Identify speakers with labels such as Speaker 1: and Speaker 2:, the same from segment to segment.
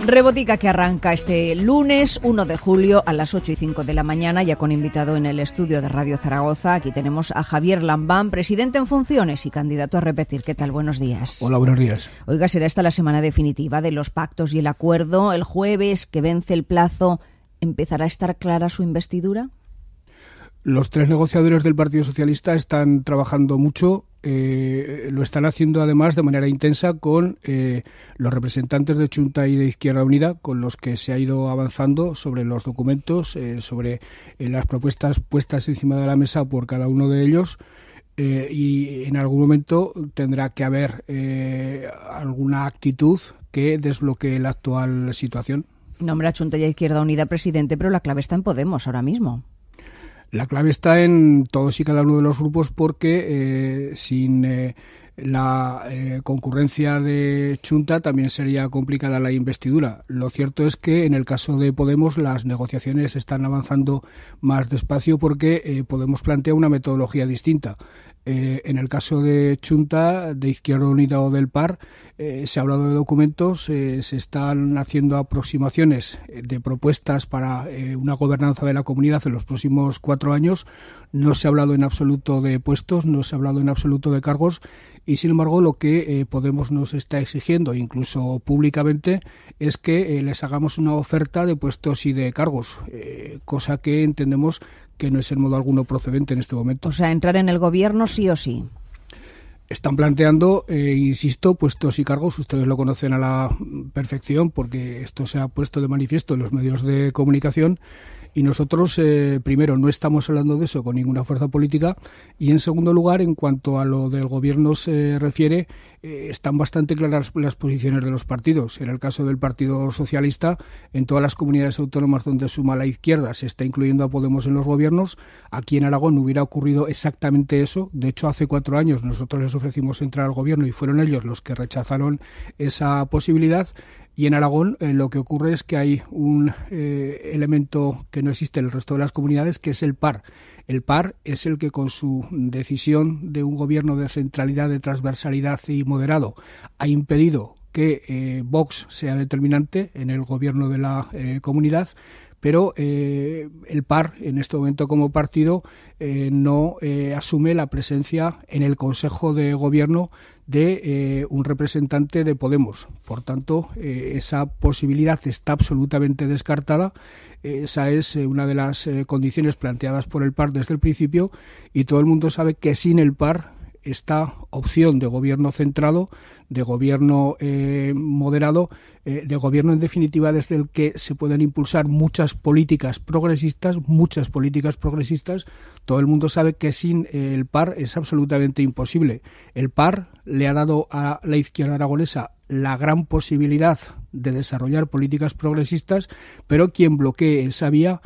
Speaker 1: Rebotica que arranca este lunes 1 de julio a las 8:05 de la mañana, ya con invitado en el estudio de Radio Zaragoza. Aquí tenemos a Javier Lambán, presidente en funciones y candidato a repetir. ¿Qué tal? Buenos días.
Speaker 2: Hola, buenos días.
Speaker 1: Oiga, será esta la semana definitiva de los pactos y el acuerdo. El jueves, que vence el plazo, ¿empezará a estar clara su investidura?
Speaker 2: Los tres negociadores del Partido Socialista están trabajando mucho. Lo están haciendo además de manera intensa con los representantes de Chunta y de Izquierda Unida, con los que se ha ido avanzando sobre los documentos, sobre las propuestas puestas encima de la mesa por cada uno de ellos. Y en algún momento tendrá que haber alguna actitud que desbloquee la actual situación.
Speaker 1: Nombra a Chunta y a Izquierda Unida presidente, pero la clave está en Podemos ahora mismo.
Speaker 2: La clave está en todos y cada uno de los grupos porque sin la concurrencia de Chunta también sería complicada la investidura. Lo cierto es que en el caso de Podemos las negociaciones están avanzando más despacio porque Podemos plantea una metodología distinta. En el caso de Chunta, de Izquierda Unida o del PAR, se ha hablado de documentos, se están haciendo aproximaciones de propuestas para una gobernanza de la comunidad en los próximos 4 años. No se ha hablado en absoluto de puestos, no se ha hablado en absoluto de cargos y, sin embargo, lo que Podemos nos está exigiendo, incluso públicamente, es que les hagamos una oferta de puestos y de cargos, cosa que entendemos que no es en modo alguno procedente en este momento.
Speaker 1: O sea, entrar en el gobierno sí o sí.
Speaker 2: Están planteando, insisto, puestos y cargos. Ustedes lo conocen a la perfección porque esto se ha puesto de manifiesto en los medios de comunicación. Y nosotros, primero, no estamos hablando de eso con ninguna fuerza política y, en segundo lugar, en cuanto a lo del gobierno se refiere, están bastante claras las posiciones de los partidos. En el caso del Partido Socialista, en todas las comunidades autónomas donde suma la izquierda se está incluyendo a Podemos en los gobiernos. Aquí en Aragón hubiera ocurrido exactamente eso. De hecho, hace 4 años nosotros les ofrecimos entrar al gobierno y fueron ellos los que rechazaron esa posibilidad. Y en Aragón lo que ocurre es que hay un elemento que no existe en el resto de las comunidades, que es el PAR. El PAR es el que, con su decisión de un gobierno de centralidad, de transversalidad y moderado, ha impedido que Vox sea determinante en el gobierno de la comunidad. Pero el PAR, en este momento como partido, no asume la presencia en el Consejo de Gobierno de un representante de Podemos. Por tanto, esa posibilidad está absolutamente descartada. Esa es una de las condiciones planteadas por el PAR desde el principio y todo el mundo sabe que sin el PAR esta opción de gobierno centrado, de gobierno moderado, de gobierno en definitiva desde el que se pueden impulsar muchas políticas progresistas, todo el mundo sabe que sin el PAR es absolutamente imposible. El PAR le ha dado a la izquierda aragonesa la gran posibilidad de desarrollar políticas progresistas, pero quien bloquee esa vía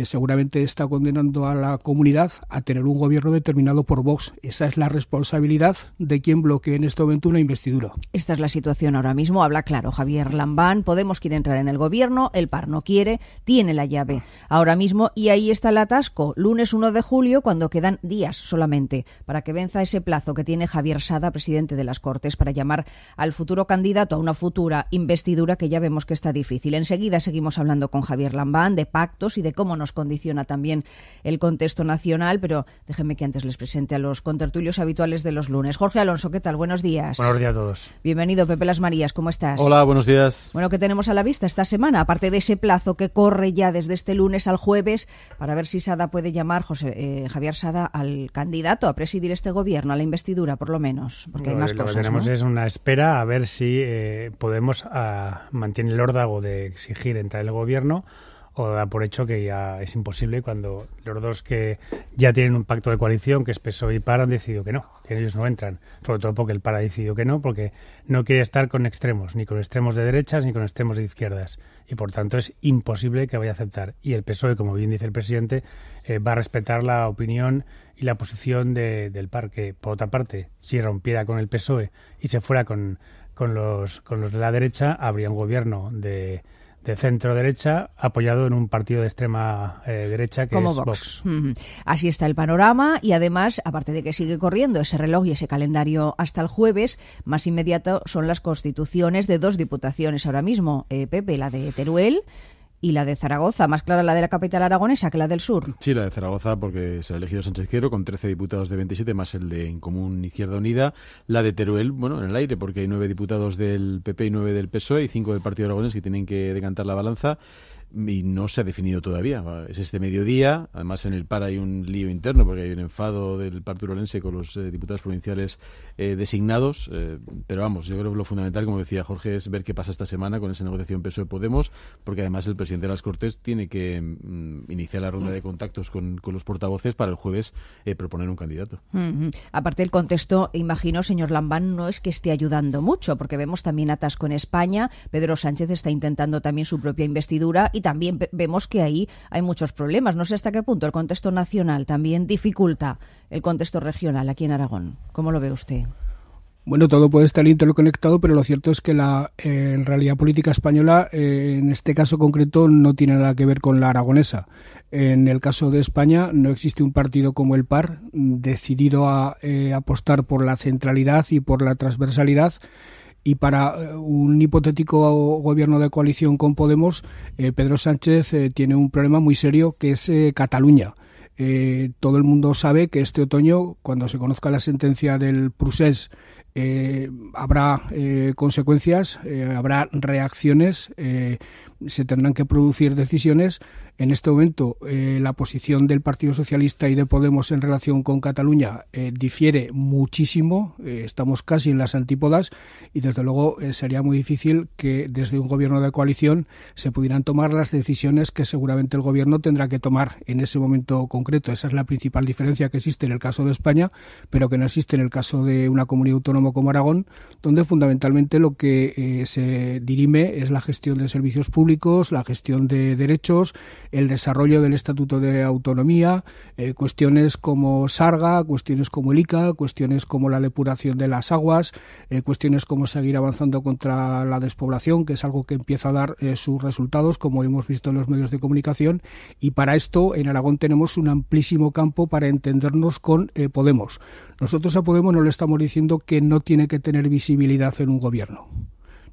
Speaker 2: seguramente está condenando a la comunidad a tener un gobierno determinado por Vox. Esa es la responsabilidad de quien bloquee en este momento una investidura.
Speaker 1: Esta es la situación ahora mismo. Habla claro Javier Lambán. Podemos quiere entrar en el gobierno, el PAR no quiere, tiene la llave ahora mismo y ahí está el atasco. Lunes 1 de julio, cuando quedan días solamente para que venza ese plazo que tiene Javier Sada, presidente de las Cortes, para llamar al futuro candidato a una futura investidura que ya vemos que está difícil. Enseguida seguimos hablando con Javier Lambán de pactos y de cómo nos condiciona también el contexto nacional, pero déjenme que antes les presente a los contertulios habituales de los lunes. Jorge Alonso, ¿qué tal? Buenos días.
Speaker 3: Buenos días a todos.
Speaker 1: Bienvenido, Pepe Las Marías, ¿cómo estás?
Speaker 4: Hola, buenos días.
Speaker 1: Bueno, ¿qué tenemos a la vista esta semana? Aparte de ese plazo que corre ya desde este lunes al jueves, para ver si Sada puede llamar, Javier Sada, al candidato a presidir este gobierno, a la investidura, por lo menos, porque hay más cosas,
Speaker 3: Lo que tenemos,
Speaker 1: ¿no?
Speaker 3: Es una espera a ver si Podemos mantiene el órdago de exigir entrar en el gobierno o da por hecho que ya es imposible cuando los dos que ya tienen un pacto de coalición, que es PSOE y PAR, han decidido que no, que ellos no entran. Sobre todo porque el PAR ha decidido que no, porque no quiere estar con extremos, ni con extremos de derechas ni con extremos de izquierdas. Y por tanto es imposible que vaya a aceptar. Y el PSOE, como bien dice el presidente, va a respetar la opinión y la posición del PAR, que por otra parte, si rompiera con el PSOE y se fuera con los de la derecha, habría un gobierno de de centro-derecha, apoyado en un partido de extrema derecha que
Speaker 1: como
Speaker 3: es
Speaker 1: Vox.
Speaker 3: Vox.
Speaker 1: Así está el panorama y además, aparte de que sigue corriendo ese reloj y ese calendario hasta el jueves, más inmediato son las constituciones de 2 diputaciones ahora mismo, Pepe, la de Teruel y la de Zaragoza, más clara la de la capital aragonesa que la del sur.
Speaker 4: Sí, la de Zaragoza, porque se ha elegido Sánchez Quero con 13 diputados de 27, más el de En Común Izquierda Unida. La de Teruel, bueno, en el aire, porque hay 9 diputados del PP y 9 del PSOE y 5 del Partido Aragonés que tienen que decantar la balanza. Y no se ha definido todavía. Es este mediodía. Además, en el PAR hay un lío interno porque hay un enfado del Partido Orense con los diputados provinciales designados. Pero vamos, yo creo que lo fundamental, como decía Jorge, es ver qué pasa esta semana con esa negociación PSOE-Podemos, porque además el presidente de las Cortes tiene que iniciar la ronda de contactos con los portavoces para el jueves proponer un candidato.
Speaker 1: Aparte, el contexto, imagino, señor Lambán, no es que esté ayudando mucho, porque vemos también atasco en España. Pedro Sánchez está intentando también su propia investidura y también vemos que ahí hay muchos problemas. No sé hasta qué punto el contexto nacional también dificulta el contexto regional aquí en Aragón. ¿Cómo lo ve usted?
Speaker 2: Bueno, todo puede estar interconectado, pero lo cierto es que la realidad política española, en este caso concreto, no tiene nada que ver con la aragonesa. En el caso de España no existe un partido como el PAR decidido a apostar por la centralidad y por la transversalidad. Y para un hipotético gobierno de coalición con Podemos, Pedro Sánchez tiene un problema muy serio, que es Cataluña. Todo el mundo sabe que este otoño, cuando se conozca la sentencia del Procés, habrá consecuencias, habrá reacciones, se tendrán que producir decisiones. En este momento, la posición del Partido Socialista y de Podemos en relación con Cataluña difiere muchísimo. Estamos casi en las antípodas y, desde luego, sería muy difícil que desde un gobierno de coalición se pudieran tomar las decisiones que seguramente el gobierno tendrá que tomar en ese momento concreto. Esa es la principal diferencia que existe en el caso de España, pero que no existe en el caso de una comunidad autónoma como Aragón, donde fundamentalmente lo que se dirime es la gestión de servicios públicos, la gestión de derechos, el desarrollo del Estatuto de Autonomía, cuestiones como Sarga, cuestiones como el ICA, cuestiones como la depuración de las aguas, cuestiones como seguir avanzando contra la despoblación, que es algo que empieza a dar sus resultados, como hemos visto en los medios de comunicación, y para esto en Aragón tenemos un amplísimo campo para entendernos con Podemos. Nosotros a Podemos no le estamos diciendo que no tiene que tener visibilidad en un gobierno,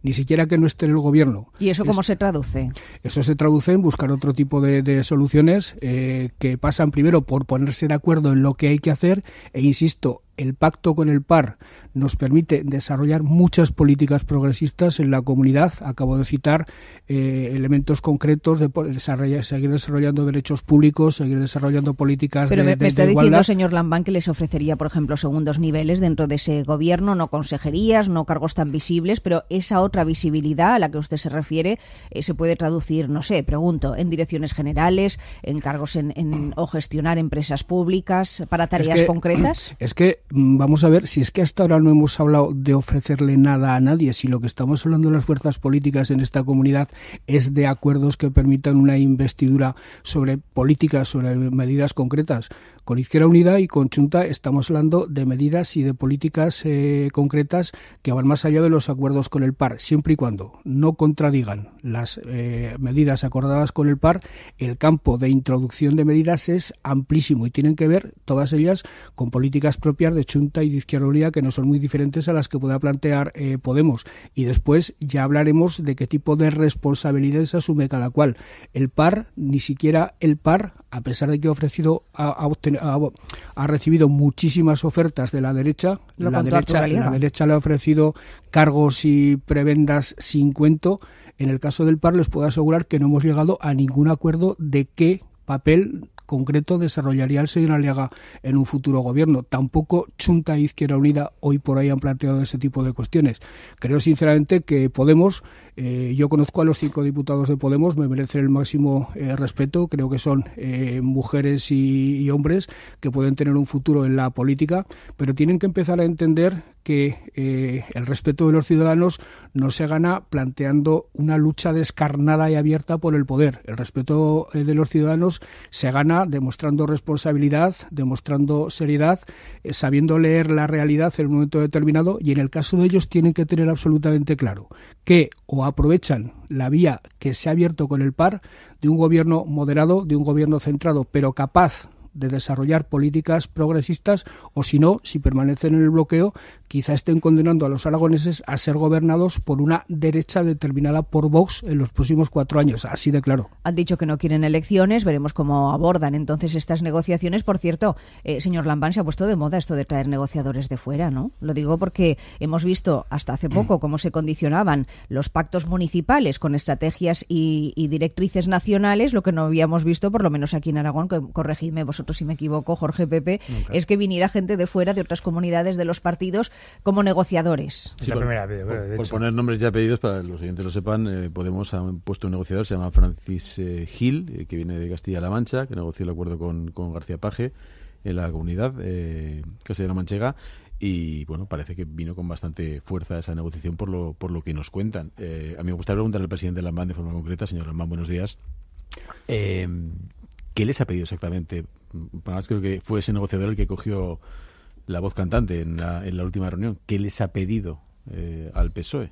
Speaker 2: ni siquiera que no esté en el gobierno.
Speaker 1: ¿Y eso cómo se traduce?
Speaker 2: Eso se traduce en buscar otro tipo de soluciones que pasan primero por ponerse de acuerdo en lo que hay que hacer e, insisto, el pacto con el PAR nos permite desarrollar muchas políticas progresistas en la comunidad. Acabo de citar elementos concretos de seguir desarrollando derechos públicos, seguir desarrollando políticas de igualdad. Pero me está diciendo,
Speaker 1: señor Lambán, que les ofrecería, por ejemplo, segundos niveles dentro de ese gobierno, no consejerías, no cargos tan visibles, pero esa otra visibilidad a la que usted se refiere se puede traducir, no sé, pregunto, en direcciones generales, en cargos o gestionar empresas públicas para tareas concretas.
Speaker 2: Es que vamos a ver, si es que hasta ahora no hemos hablado de ofrecerle nada a nadie, si lo que estamos hablando de las fuerzas políticas en esta comunidad es de acuerdos que permitan una investidura sobre políticas, sobre medidas concretas. Con Izquierda Unida y con Chunta estamos hablando de medidas y de políticas concretas que van más allá de los acuerdos con el PAR, siempre y cuando no contradigan las medidas acordadas con el PAR. El campo de introducción de medidas es amplísimo y tienen que ver todas ellas con políticas propias de Chunta y de Izquierda Unida, que no son muy diferentes a las que pueda plantear Podemos. Y después ya hablaremos de qué tipo de responsabilidades asume cada cual. El PAR, ni siquiera el PAR, a pesar de que ha recibido muchísimas ofertas de la derecha. La derecha le ha ofrecido cargos y prebendas sin cuento. En el caso del PAR les puedo asegurar que no hemos llegado a ningún acuerdo de qué papel concreto desarrollaría el señor Aliaga en un futuro gobierno. Tampoco Chunta e Izquierda Unida hoy por hoy han planteado ese tipo de cuestiones. Creo sinceramente que Podemos, yo conozco a los 5 diputados de Podemos, me merecen el máximo respeto. Creo que son mujeres y hombres que pueden tener un futuro en la política, pero tienen que empezar a entender que el respeto de los ciudadanos no se gana planteando una lucha descarnada y abierta por el poder. El respeto de los ciudadanos se gana demostrando responsabilidad, demostrando seriedad, sabiendo leer la realidad en un momento determinado, y en el caso de ellos tienen que tener absolutamente claro que o aprovechan la vía que se ha abierto con el PAR de un gobierno moderado, de un gobierno centrado, pero capaz de desarrollar políticas progresistas, o si no, si permanecen en el bloqueo, quizá estén condenando a los aragoneses a ser gobernados por una derecha determinada por Vox en los próximos 4 años, así de claro.
Speaker 1: Han dicho que no quieren elecciones, veremos cómo abordan entonces estas negociaciones. Por cierto, señor Lambán, se ha puesto de moda esto de traer negociadores de fuera, ¿no? Lo digo porque hemos visto hasta hace poco cómo se condicionaban los pactos municipales con estrategias y directrices nacionales, lo que no habíamos visto, por lo menos aquí en Aragón, corregidme vosotros si me equivoco, Jorge, Pepe, nunca. Es que viniera gente de fuera, de otras comunidades, de los partidos, como negociadores.
Speaker 3: Sí,
Speaker 4: por poner nombres ya pedidos, para los oyentes lo sepan, Podemos ha puesto un negociador, se llama Francis Gil, que viene de Castilla-La Mancha, que negoció el acuerdo con García Paje en la comunidad castellano-manchega. Y bueno, parece que vino con bastante fuerza esa negociación por lo que nos cuentan. A mí me gustaría preguntarle al presidente Lambán de forma concreta. Señor Lambán, buenos días. ¿Qué les ha pedido exactamente? Además, creo que fue ese negociador el que cogió la voz cantante en la última reunión. ¿Qué les ha pedido al PSOE?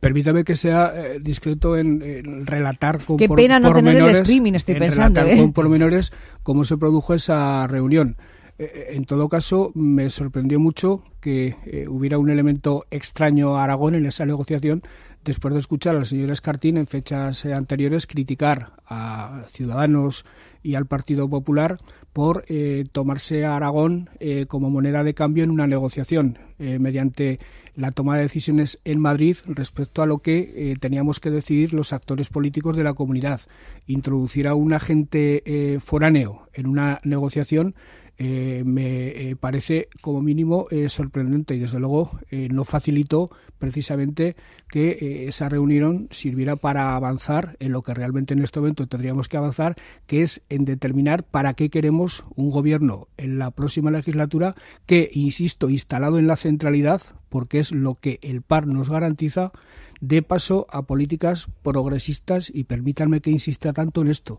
Speaker 2: Permítame que sea discreto en relatar con
Speaker 1: Qué pena no tener el streaming, estoy pensando.
Speaker 2: Con pormenores cómo se produjo esa reunión. En todo caso, me sorprendió mucho que hubiera un elemento extraño a Aragón en esa negociación, después de escuchar al señor Escartín en fechas anteriores criticar a Ciudadanos y al Partido Popular por tomarse a Aragón como moneda de cambio en una negociación mediante la toma de decisiones en Madrid respecto a lo que teníamos que decidir los actores políticos de la comunidad. Introducir a un agente foráneo en una negociación me parece como mínimo sorprendente y desde luego no facilitó precisamente que esa reunión sirviera para avanzar en lo que realmente en este momento tendríamos que avanzar, que es en determinar para qué queremos un gobierno en la próxima legislatura que, insisto, instalado en la centralidad, porque es lo que el PAR nos garantiza, dé paso a políticas progresistas. Y permítanme que insista tanto en esto.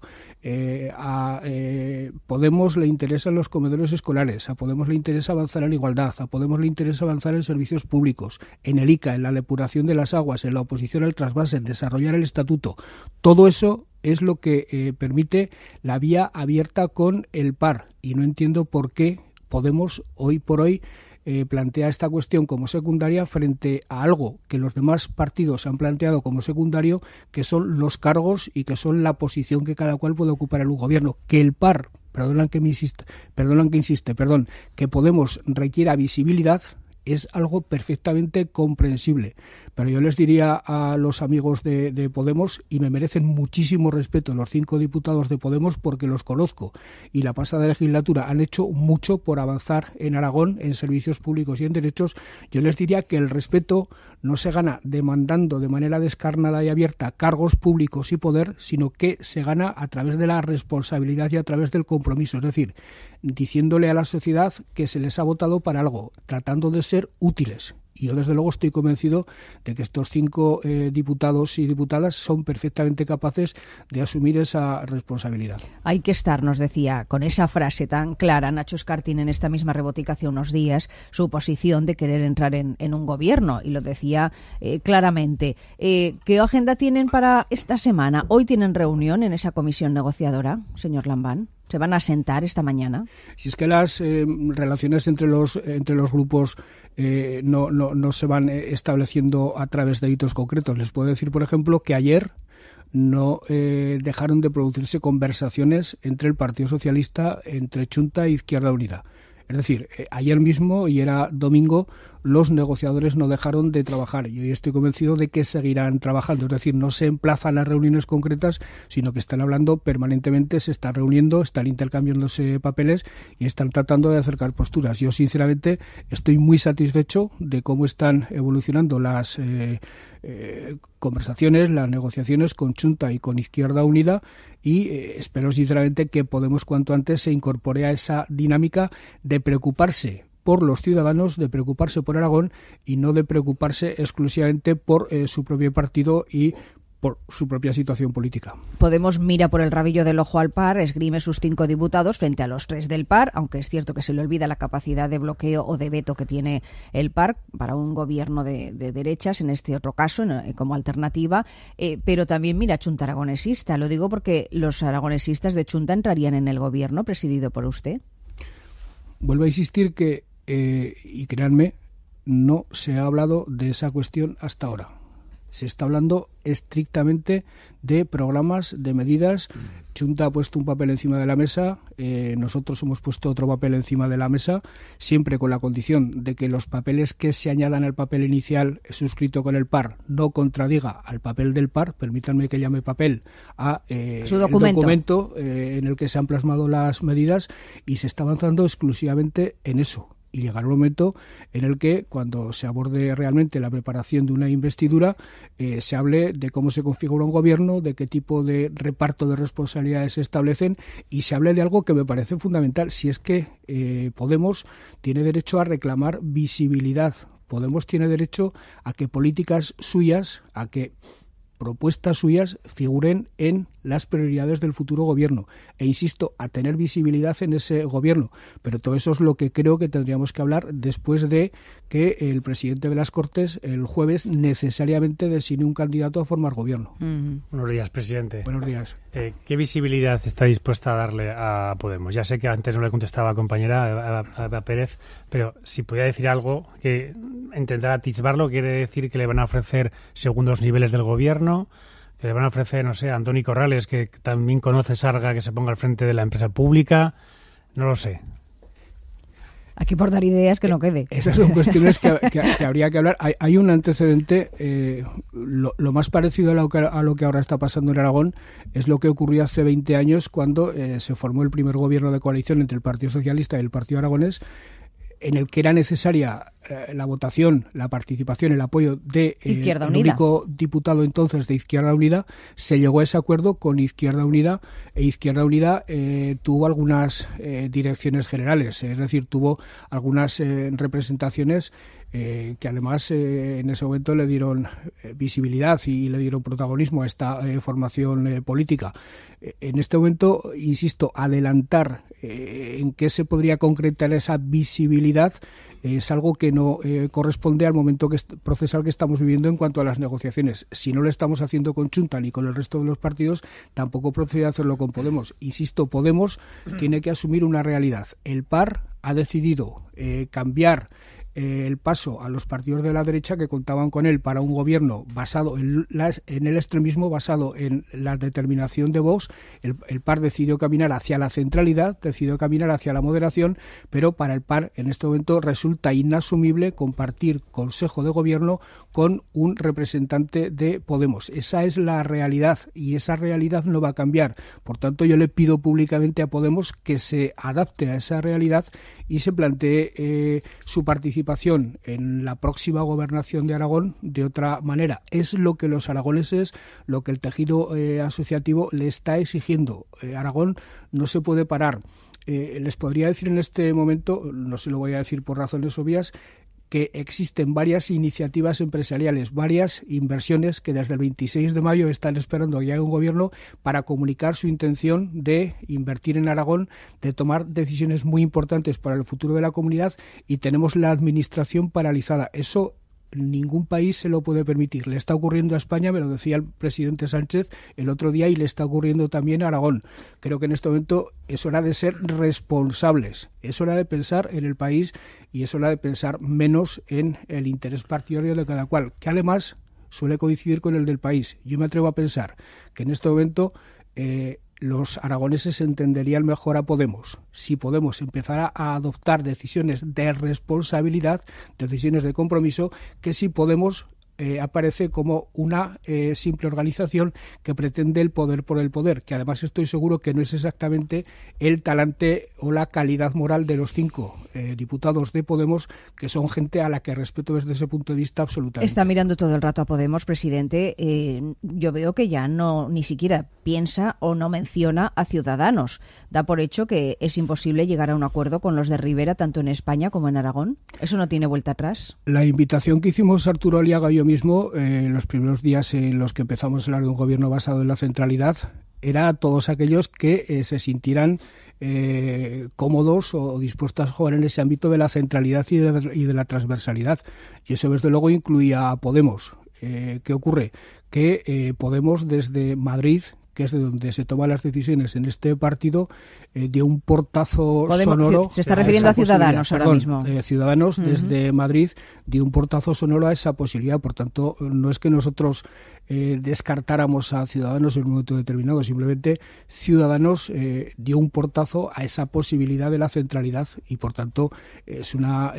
Speaker 2: A Podemos le interesan los comedores escolares, a Podemos le interesa avanzar en igualdad, a Podemos le interesa avanzar en servicios públicos, en el ICA, en la depuración de las aguas, en la oposición al trasvase, en desarrollar el estatuto. Todo eso es lo que permite la vía abierta con el PAR. Y no entiendo por qué Podemos hoy por hoy plantea esta cuestión como secundaria frente a algo que los demás partidos han planteado como secundario, que son los cargos y que son la posición que cada cual puede ocupar en un gobierno. Que el PAR, que Podemos requiera visibilidad, es algo perfectamente comprensible. Pero yo les diría a los amigos de Podemos, y me merecen muchísimo respeto los 5 diputados de Podemos porque los conozco, y la pasada legislatura han hecho mucho por avanzar en Aragón en servicios públicos y en derechos. Yo les diría que el respeto no se gana demandando de manera descarnada y abierta cargos públicos y poder, sino que se gana a través de la responsabilidad y a través del compromiso. Es decir, diciéndole a la sociedad que se les ha votado para algo, tratando de ser útiles. Y yo desde luego estoy convencido de que estos 5 diputados y diputadas son perfectamente capaces de asumir esa responsabilidad.
Speaker 1: Hay que estar, nos decía, con esa frase tan clara Nacho Escartín en esta misma rebotica hace unos días, su posición de querer entrar en un gobierno, y lo decía claramente. ¿Qué agenda tienen para esta semana? ¿Hoy tienen reunión en esa comisión negociadora, señor Lambán? ¿Se van a sentar esta mañana?
Speaker 2: Si es que las relaciones entre los grupos no se van estableciendo a través de hitos concretos. Les puedo decir, por ejemplo, que ayer no dejaron de producirse conversaciones entre el Partido Socialista, entre Chunta e Izquierda Unida. Es decir, ayer mismo, y era domingo, los negociadores no dejaron de trabajar. Y hoy estoy convencido de que seguirán trabajando. Es decir, no se emplazan a reuniones concretas, sino que están hablando permanentemente, se están reuniendo, están intercambiándose papeles y están tratando de acercar posturas. Yo, sinceramente, estoy muy satisfecho de cómo están evolucionando las conversaciones, las negociaciones con Chunta y con Izquierda Unida, y espero sinceramente que Podemos cuanto antes se incorpore a esa dinámica de preocuparse por los ciudadanos, de preocuparse por Aragón y no de preocuparse exclusivamente por su propio partido y por su propia situación política.
Speaker 1: Podemos mira por el rabillo del ojo al PAR, esgrime sus 5 diputados frente a los 3 del PAR, aunque es cierto que se le olvida la capacidad de bloqueo o de veto que tiene el PAR para un gobierno de derechas, en este otro caso, como alternativa, pero también mira Chunta Aragonesista. Lo digo porque los aragonesistas de Chunta entrarían en el gobierno presidido por usted.
Speaker 2: Vuelvo a insistir que, y créanme, no se ha hablado de esa cuestión hasta ahora. Se está hablando estrictamente de programas, de medidas. Chunta ha puesto un papel encima de la mesa, nosotros hemos puesto otro papel encima de la mesa, siempre con la condición de que los papeles que se añadan al papel inicial suscrito con el PAR no contradiga al papel del PAR, permítanme que llame papel a
Speaker 1: su documento,
Speaker 2: en el que se han plasmado las medidas, y se está avanzando exclusivamente en eso. Y llegará un momento en el que, cuando se aborde realmente la preparación de una investidura, se hable de cómo se configura un gobierno, de qué tipo de reparto de responsabilidades se establecen, y se hable de algo que me parece fundamental. Si es que Podemos tiene derecho a reclamar visibilidad. Podemos tiene derecho a que políticas suyas, a que propuestas suyas figuren en las prioridades del futuro gobierno, e insisto, a tener visibilidad en ese gobierno. Pero todo eso es lo que creo que tendríamos que hablar después de que el presidente de las Cortes el jueves necesariamente designe un candidato a formar gobierno.
Speaker 3: Buenos días, presidente.
Speaker 2: Buenos días.
Speaker 3: ¿Qué visibilidad está dispuesta a darle a Podemos? Ya sé que antes no le contestaba a compañera a Eva Pérez, pero si pudiera decir algo que intentar atisbarlo, quiere decir que le van a ofrecer segundos niveles del gobierno, que le van a ofrecer, no sé, a Antoni Corrales, que también conoce Sarga, que se ponga al frente de la empresa pública. No lo sé.
Speaker 1: Aquí por dar ideas que no quede.
Speaker 2: Esas son cuestiones que habría que hablar. Hay un antecedente, lo más parecido a lo que ahora está pasando en Aragón es lo que ocurrió hace 20 años cuando se formó el primer gobierno de coalición entre el Partido Socialista y el Partido Aragonés, en el que era necesaria la votación, la participación, el apoyo de el único diputado entonces de Izquierda Unida. Se llegó a ese acuerdo con Izquierda Unida, e Izquierda Unida tuvo algunas direcciones generales, es decir, tuvo algunas representaciones que además en ese momento le dieron visibilidad y le dieron protagonismo a esta formación política. En este momento, insisto, adelantar en qué se podría concretar esa visibilidad es algo que no corresponde al momento procesal que estamos viviendo en cuanto a las negociaciones. Si no lo estamos haciendo con Chunta ni con el resto de los partidos, tampoco procede a hacerlo con Podemos. Insisto, Podemos tiene que asumir una realidad. El PAR ha decidido cambiar el paso a los partidos de la derecha que contaban con él para un gobierno basado en el extremismo, basado en la determinación de Vox. El PAR decidió caminar hacia la centralidad, decidió caminar hacia la moderación, pero para el PAR en este momento resulta inasumible compartir consejo de gobierno con un representante de Podemos. Esa es la realidad y esa realidad no va a cambiar. Por tanto, yo le pido públicamente a Podemos que se adapte a esa realidad y se plantee su participación en la próxima gobernación de Aragón de otra manera. Es lo que los aragoneses, lo que el tejido asociativo le está exigiendo. Aragón no se puede parar. Les podría decir en este momento, no se lo voy a decir por razones obvias, que existen varias iniciativas empresariales, varias inversiones que desde el 26 de mayo están esperando que haya un gobierno para comunicar su intención de invertir en Aragón, de tomar decisiones muy importantes para el futuro de la comunidad, y tenemos la administración paralizada. Eso ningún país se lo puede permitir. Le está ocurriendo a España, me lo decía el presidente Sánchez el otro día, y le está ocurriendo también a Aragón. Creo que en este momento es hora de ser responsables, es hora de pensar en el país y es hora de pensar menos en el interés partidario de cada cual, que además suele coincidir con el del país. Yo me atrevo a pensar que en este momento los aragoneses entenderían mejor a Podemos si Podemos empezara a adoptar decisiones de responsabilidad, decisiones de compromiso, que si Podemos aparece como una simple organización que pretende el poder por el poder, que además estoy seguro que no es exactamente el talante o la calidad moral de los 5 diputados de Podemos, que son gente a la que respeto desde ese punto de vista absolutamente.
Speaker 1: Está mirando todo el rato a Podemos, presidente. Yo veo que ya no ni siquiera piensa o no menciona a Ciudadanos. Da por hecho que es imposible llegar a un acuerdo con los de Rivera, tanto en España como en Aragón. ¿Eso no tiene vuelta atrás?
Speaker 2: La invitación que hicimos Arturo Aliaga y yo mismo, los primeros días en los que empezamos a hablar de un gobierno basado en la centralidad, era a todos aquellos que se sintieran cómodos o dispuestos a jugar en ese ámbito de la centralidad y de la transversalidad. Y eso, desde luego, incluía a Podemos. ¿Qué ocurre? Que Podemos, desde Madrid, que es de donde se toman las decisiones en este partido, dio un portazo sonoro.
Speaker 1: Se está refiriendo a Ciudadanos ahora mismo.
Speaker 2: Ciudadanos, desde Madrid, dio un portazo sonoro a esa posibilidad. Por tanto, no es que nosotros descartáramos a Ciudadanos en un momento determinado, simplemente Ciudadanos dio un portazo a esa posibilidad de la centralidad y, por tanto, es una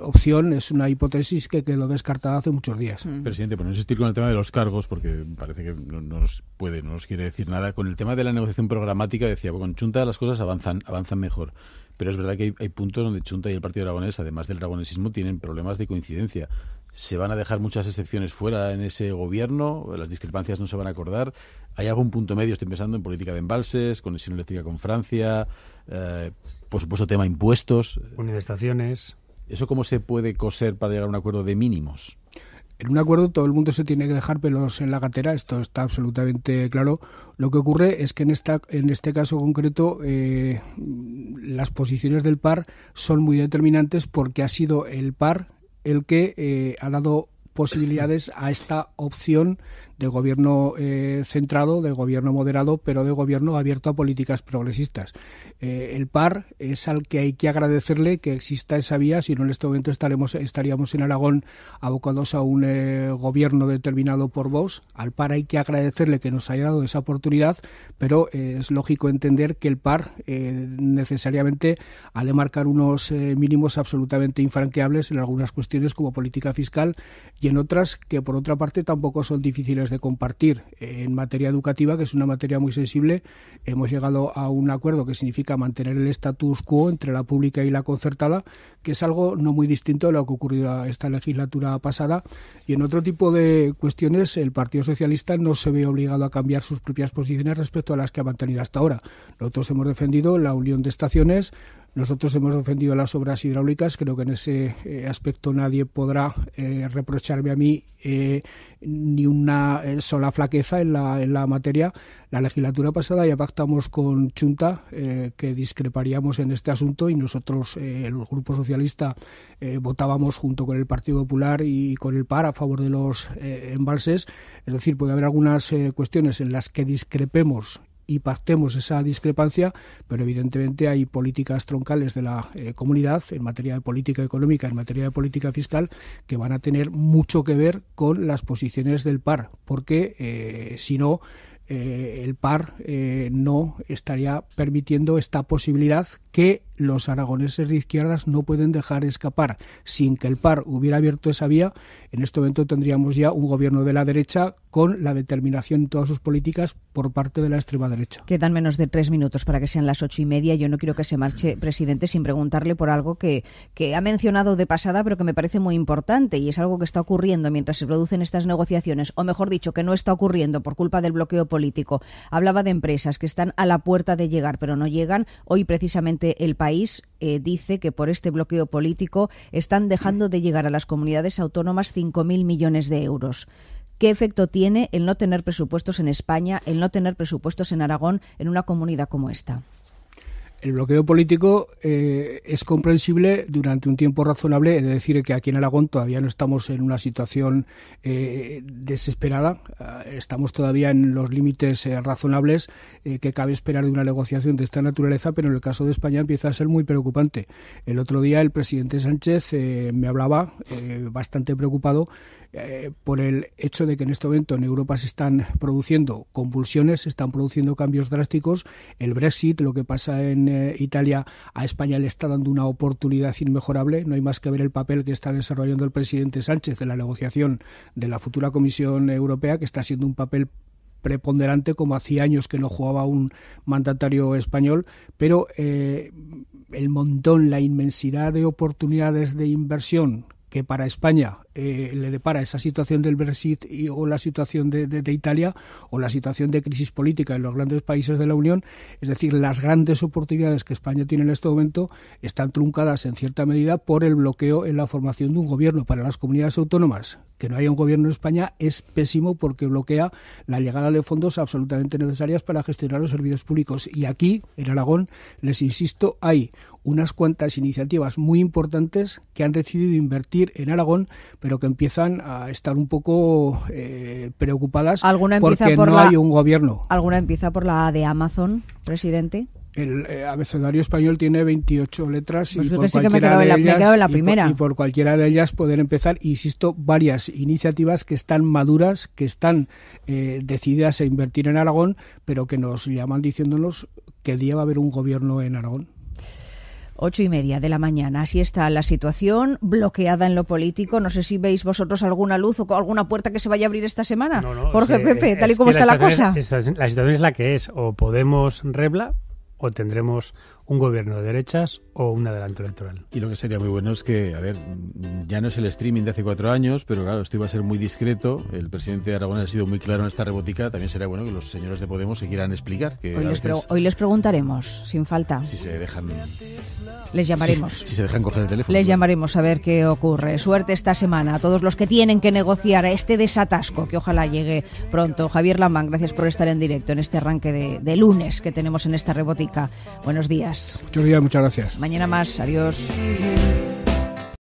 Speaker 2: opción, es una hipótesis que quedó descartada hace muchos días.
Speaker 4: Presidente, por no insistir con el tema de los cargos, porque parece que no nos quiere decir nada, con el tema de la negociación programática, decía, con Chunta las cosas avanzan mejor. Pero es verdad que hay puntos donde Chunta y el Partido Aragonés, además del aragonesismo, tienen problemas de coincidencia. ¿Se van a dejar muchas excepciones fuera en ese gobierno? ¿Las discrepancias no se van a acordar? ¿Hay algún punto medio? Estoy pensando en política de embalses, conexión eléctrica con Francia, por supuesto tema impuestos.
Speaker 3: Unidestaciones.
Speaker 4: ¿Eso cómo se puede coser para llegar a un acuerdo de mínimos?
Speaker 2: En un acuerdo todo el mundo se tiene que dejar pelos en la gatera, esto está absolutamente claro. Lo que ocurre es que en este caso concreto las posiciones del PAR son muy determinantes porque ha sido el PAR el que ha dado posibilidades a esta opción de gobierno centrado, de gobierno moderado, pero de gobierno abierto a políticas progresistas. El PAR es al que hay que agradecerle que exista esa vía, si no en este momento estaríamos en Aragón abocados a un gobierno determinado por Vox. Al PAR hay que agradecerle que nos haya dado esa oportunidad, pero es lógico entender que el PAR necesariamente ha de marcar unos mínimos absolutamente infranqueables en algunas cuestiones como política fiscal y en otras que por otra parte tampoco son difíciles de compartir. En materia educativa, que es una materia muy sensible, hemos llegado a un acuerdo que significa mantener el status quo entre la pública y la concertada, que es algo no muy distinto de lo que ha ocurrido esta legislatura pasada. Y en otro tipo de cuestiones, el Partido Socialista no se ve obligado a cambiar sus propias posiciones respecto a las que ha mantenido hasta ahora. Nosotros hemos defendido la unión de estaciones, nosotros hemos defendido las obras hidráulicas. Creo que en ese aspecto nadie podrá reprocharme a mí ni una sola flaqueza en la materia. La legislatura pasada ya pactamos con Chunta que discreparíamos en este asunto y nosotros, el Grupo Socialista, votábamos junto con el Partido Popular y con el PAR a favor de los embalses. Es decir, puede haber algunas cuestiones en las que discrepemos y pactemos esa discrepancia, pero evidentemente hay políticas troncales de la comunidad en materia de política económica, en materia de política fiscal, que van a tener mucho que ver con las posiciones del PAR, porque si no, el PAR no estaría permitiendo esta posibilidad que los aragoneses de izquierdas no pueden dejar escapar. Sin que el PAR hubiera abierto esa vía, en este momento tendríamos ya un gobierno de la derecha con la determinación en todas sus políticas por parte de la extrema derecha.
Speaker 1: Quedan menos de 3 minutos para que sean las 8:30. Yo no quiero que se marche, presidente, sin preguntarle por algo que ha mencionado de pasada, pero que me parece muy importante, y es algo que está ocurriendo mientras se producen estas negociaciones, o mejor dicho, que no está ocurriendo por culpa del bloqueo político. Hablaba de empresas que están a la puerta de llegar, pero no llegan. Hoy, precisamente, El País dice que por este bloqueo político están dejando de llegar a las comunidades autónomas 5.000 millones de euros. ¿Qué efecto tiene el no tener presupuestos en España, el no tener presupuestos en Aragón, en una comunidad como esta?
Speaker 2: El bloqueo político es comprensible durante un tiempo razonable. Es decir, que aquí en Aragón todavía no estamos en una situación desesperada. Estamos todavía en los límites razonables que cabe esperar de una negociación de esta naturaleza, pero en el caso de España empieza a ser muy preocupante. El otro día el presidente Sánchez me hablaba bastante preocupado por el hecho de que en este momento en Europa se están produciendo convulsiones, se están produciendo cambios drásticos. El Brexit, lo que pasa en Italia, a España le está dando una oportunidad inmejorable. No hay más que ver el papel que está desarrollando el presidente Sánchez en la negociación de la futura Comisión Europea, que está siendo un papel preponderante como hacía años que no jugaba un mandatario español, pero el montón, la inmensidad de oportunidades de inversión que para España le depara esa situación del Brexit o la situación de Italia o la situación de crisis política en los grandes países de la Unión, es decir, las grandes oportunidades que España tiene en este momento están truncadas en cierta medida por el bloqueo en la formación de un gobierno. Para las comunidades autónomas, que no haya un gobierno en España es pésimo porque bloquea la llegada de fondos absolutamente necesarias para gestionar los servicios públicos. Y aquí, en Aragón, les insisto, hay unas cuantas iniciativas muy importantes que han decidido invertir en Aragón, pero que empiezan a estar un poco preocupadas porque no hay un gobierno.
Speaker 1: ¿Alguna empieza por la de Amazon, presidente?
Speaker 2: El abecedario español tiene 28 letras
Speaker 1: pues
Speaker 2: y por
Speaker 1: sí que me he
Speaker 2: quedado
Speaker 1: en la primera.
Speaker 2: Y por cualquiera de ellas poder empezar, insisto, varias iniciativas que están maduras, que están decididas a invertir en Aragón, pero que nos llaman diciéndonos que el día va a haber un gobierno en Aragón.
Speaker 1: 8:30 de la mañana. Así está la situación, bloqueada en lo político. No sé si veis vosotros alguna luz o alguna puerta que se vaya a abrir esta semana.
Speaker 3: No,
Speaker 1: Jorge, Pepe, tal y como está la cosa.
Speaker 3: La situación es la que es. O Podemos rebla o tendremos un gobierno de derechas o un adelanto electoral.
Speaker 4: Y lo que sería muy bueno es que, a ver, ya no es el streaming de hace 4 años, pero claro, esto iba a ser muy discreto. El presidente de Aragón ha sido muy claro en esta rebotica. También sería bueno que los señores de Podemos se quieran explicar. Que
Speaker 1: hoy les preguntaremos, sin falta.
Speaker 4: Si se dejan...
Speaker 1: Les llamaremos.
Speaker 4: Si se dejan coger el teléfono.
Speaker 1: Les llamaremos a ver qué ocurre. Suerte esta semana a todos los que tienen que negociar este desatasco, que ojalá llegue pronto. Javier Lambán, gracias por estar en directo en este arranque de lunes que tenemos en esta rebotica. Buenos días.
Speaker 2: Muchos días, muchas gracias.
Speaker 1: Mañana más. Adiós.